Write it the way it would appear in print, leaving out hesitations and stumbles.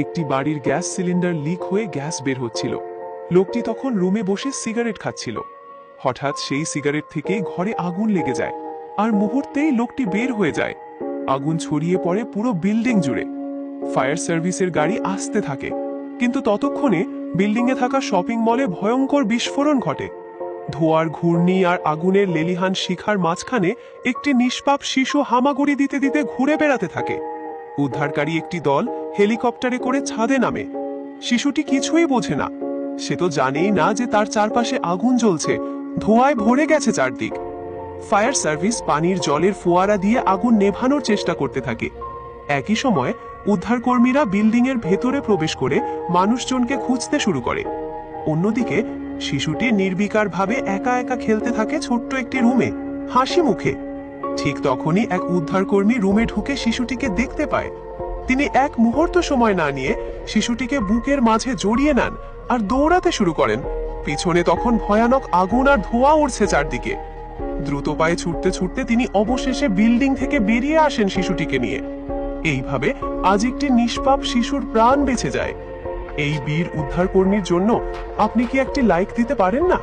একটি বাড়ির gas cylinder leak হয়ে গ্যাস বের হচ্ছিল। লোকটি তখন রুমে বসে সিগারেট খাচ্ছিল। হঠাৎ সেই সিগারেট থেকেই ঘরে আগুন লেগে যায়, আর মুহূর্তেই লোকটি বের হয়ে যায়। আগুন ছড়িয়ে পড়ে পুরো বিল্ডিং জুড়ে। ফায়ার সার্ভিসের গাড়ি আসতে থাকে, কিন্তু ততক্ষণে বিল্ডিংয়ে থাকা শপিং মলে ভয়ঙ্কর বিস্ফোরণ ঘটে। ধোঁয়ার ঘূর্ণি আর আগুনের লেলিহান শিখার মাঝখানে একটি নিষ্পাপ শিশু হামাগুড়ি দিতে দিতে ঘুরে বেড়াতে থাকে। উদ্ধারকারী একটি দল হেলিকপ্টারে করে ছাদে নামে। শিশুটি কিছুই বোঝে না, সে তো জানেই না যে তার চারপাশে আগুন জ্বলছে, ধোঁয়ায় ভরে গেছে চারদিক। ফায়ার সার্ভিস পানির জলের ফোয়ারা দিয়ে আগুন নেভানোর চেষ্টা করতে থাকে। একই সময় উদ্ধারকর্মীরা বিল্ডিং এর ভেতরে প্রবেশ করে মানুষজনকে খুঁজতে শুরু করে। অন্যদিকে শিশুটি নির্বিকারভাবে একা একা খেলতে থাকে ছোট্ট একটি রুমে, হাসি মুখে। ঠিক তখনই এক উদ্ধারকর্মী রুমে ঢুকে শিশুটিকে দেখতে পায়। তিনি এক মুহূর্ত সময় না নিয়ে শিশুটিকে বুকের মাঝে জড়িয়ে নেন আর দৌড়াতে শুরু করেন। পিছনে তখন ভয়ানক আগুন আর ধোঁয়া উড়ছে চারদিকে। দ্রুত পায়ে ছুটতে ছুটতে তিনি অবশেষে বিল্ডিং থেকে বেরিয়ে আসেন শিশুটিকে নিয়ে। এইভাবে আজ একটি নিষ্পাপ শিশুর প্রাণ বেঁচে যায়। এই বীর উদ্ধারকর্মীর জন্য আপনি কি একটি লাইক দিতে পারেন না?